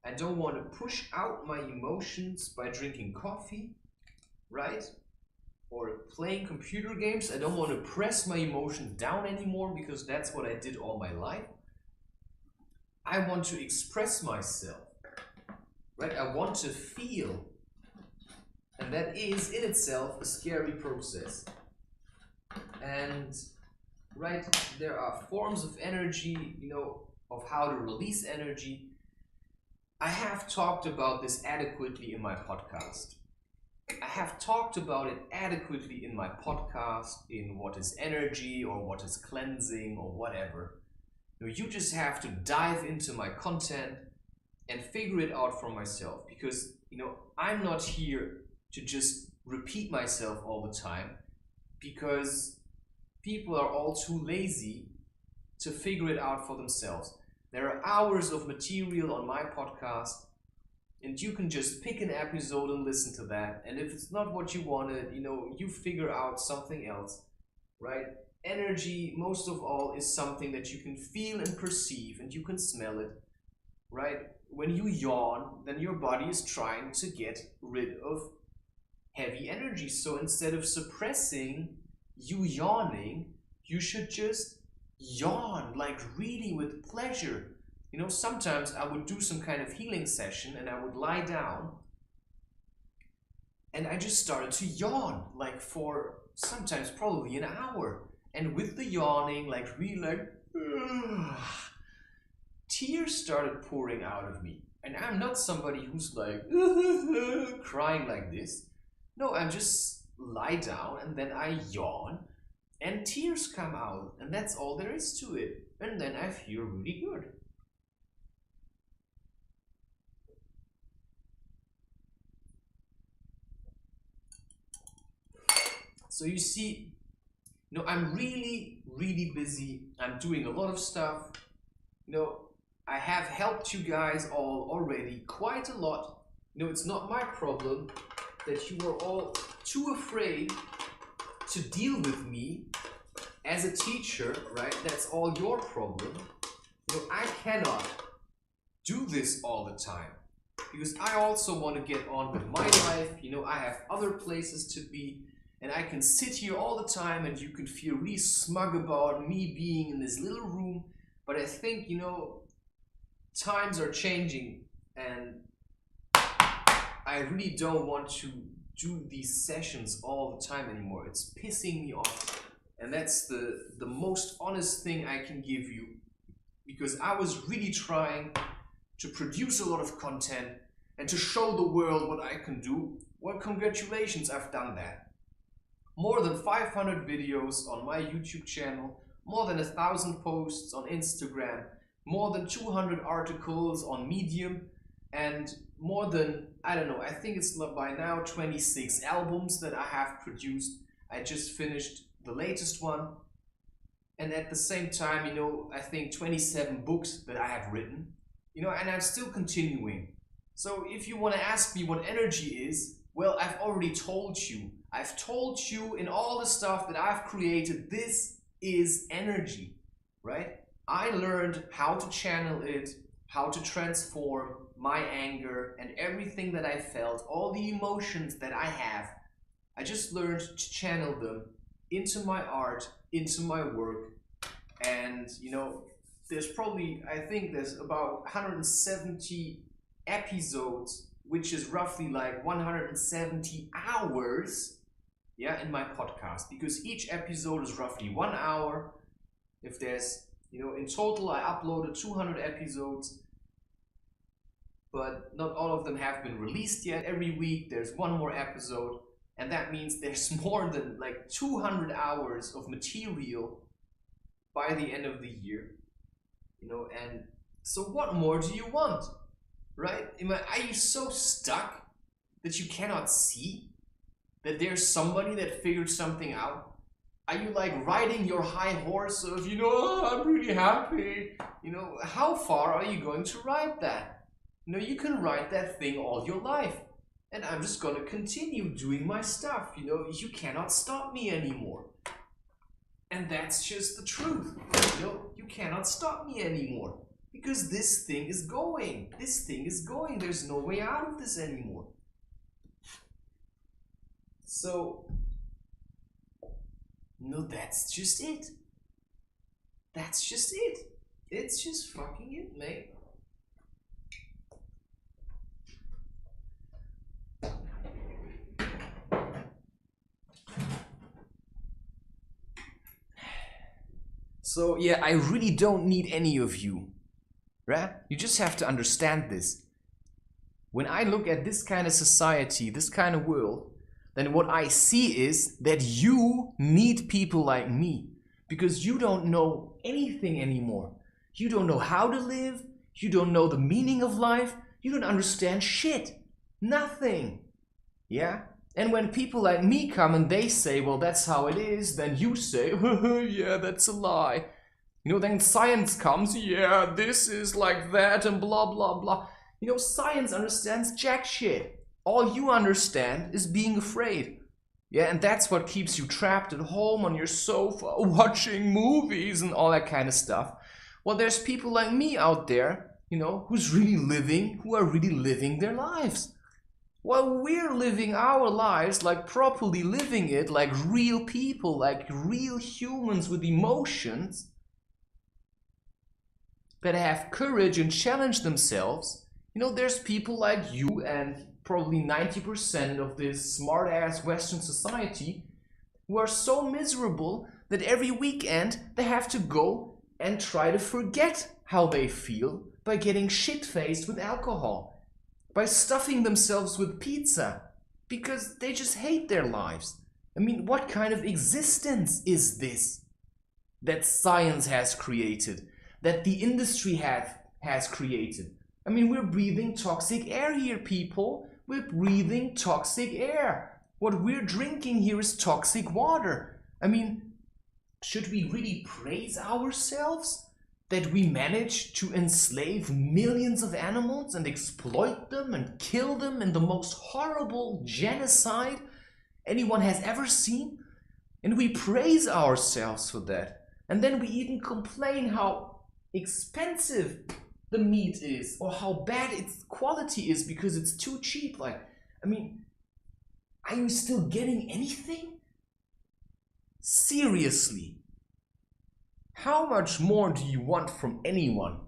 A: I don't want to push out my emotions by drinking coffee, right? Or playing computer games. I don't want to press my emotions down anymore because that's what I did all my life. I want to express myself. Right? I want to feel. And that is in itself a scary process. And right, there are forms of energy, you know, of how to release energy. I have talked about this adequately in my podcast. I have talked about it adequately in my podcast, in what is energy or what is cleansing or whatever. You just have to dive into my content and figure it out for myself, because, you know, I'm not here to just repeat myself all the time, because people are all too lazy to figure it out for themselves. There are hours of material on my podcast, and you can just pick an episode and listen to that. And if it's not what you wanted, you know, you figure out something else, right? Energy, most of all, is something that you can feel and perceive, and you can smell it, right? When you yawn, then your body is trying to get rid of heavy energy. So instead of suppressing you yawning, you should just yawn, like really with pleasure. You know, sometimes I would do some kind of healing session and I would lie down and I just started to yawn, like for sometimes probably an hour. And with the yawning, like really like, tears started pouring out of me. And I'm not somebody who's like crying like this. No, I'm just lie down and then I yawn and tears come out, and that's all there is to it. And then I feel really good. So you see, I'm really, really busy. I'm doing a lot of stuff. I have helped you guys all already quite a lot. It's not my problem that you are all too afraid to deal with me as a teacher, right? That's all your problem. I cannot do this all the time because I also want to get on with my life. I have other places to be, and I can sit here all the time and you can feel really smug about me being in this little room. But I think, times are changing and I really don't want to do these sessions all the time anymore. It's pissing me off. And that's the most honest thing I can give you, because I was really trying to produce a lot of content and to show the world what I can do. Well, congratulations, I've done that. More than 500 videos on my YouTube channel, more than 1,000 posts on Instagram, more than 200 articles on Medium, and more than, I don't know, I think it's by now 26 albums that I have produced. I just finished the latest one. And at the same time, I think 27 books that I have written, and I'm still continuing. So if you want to ask me what energy is, well, I've already told you. I've told you in all the stuff that I've created, this is energy, right? I learned how to channel it, how to transform my anger and everything that I felt, all the emotions that I have. I just learned to channel them into my art, into my work. And there's probably, I think there's about 170 episodes, which is roughly like 170 hours, in my podcast, because each episode is roughly 1 hour. If there's, in total I uploaded 200 episodes, but not all of them have been released yet. Every week there's one more episode, and that means there's more than like 200 hours of material by the end of the year, and so what more do you want, right? Are you so stuck that you cannot see that there's somebody that figured something out? Are you like riding your high horse of, I'm really happy? How far are you going to ride that? You can ride that thing all your life, and I'm just gonna continue doing my stuff. You cannot stop me anymore. And that's just the truth. You cannot stop me anymore, because this thing is going. This thing is going. There's no way out of this anymore. So, that's just it. That's just it. It's just fucking it, mate. So yeah, I really don't need any of you, right? You just have to understand this. When I look at this kind of society, this kind of world, then what I see is that you need people like me, because you don't know anything anymore. You don't know how to live. You don't know the meaning of life. You don't understand shit. Nothing. Yeah? And when people like me come and they say, well, that's how it is, then you say, yeah, that's a lie. Then science comes, yeah, this is like that and blah, blah, blah. Science understands jack shit. All you understand is being afraid. Yeah, and that's what keeps you trapped at home on your sofa, watching movies and all that kind of stuff. Well, there's people like me out there, who are really living their lives. Well, we're living our lives, like properly living it, like real people, like real humans with emotions that have courage and challenge themselves. There's people like you and probably 90% of this smart-ass Western society who are so miserable that every weekend they have to go and try to forget how they feel by getting shit-faced with alcohol, by stuffing themselves with pizza, because they just hate their lives. What kind of existence is this that science has created, that the industry has created? We're breathing toxic air here, people. We're breathing toxic air. What we're drinking here is toxic water. I mean, should we really praise ourselves that we managed to enslave millions of animals and exploit them and kill them in the most horrible genocide anyone has ever seen? And we praise ourselves for that. And then we even complain how expensive the meat is or how bad its quality is because it's too cheap. Like, I mean, are you still getting anything? Seriously. How much more do you want from anyone?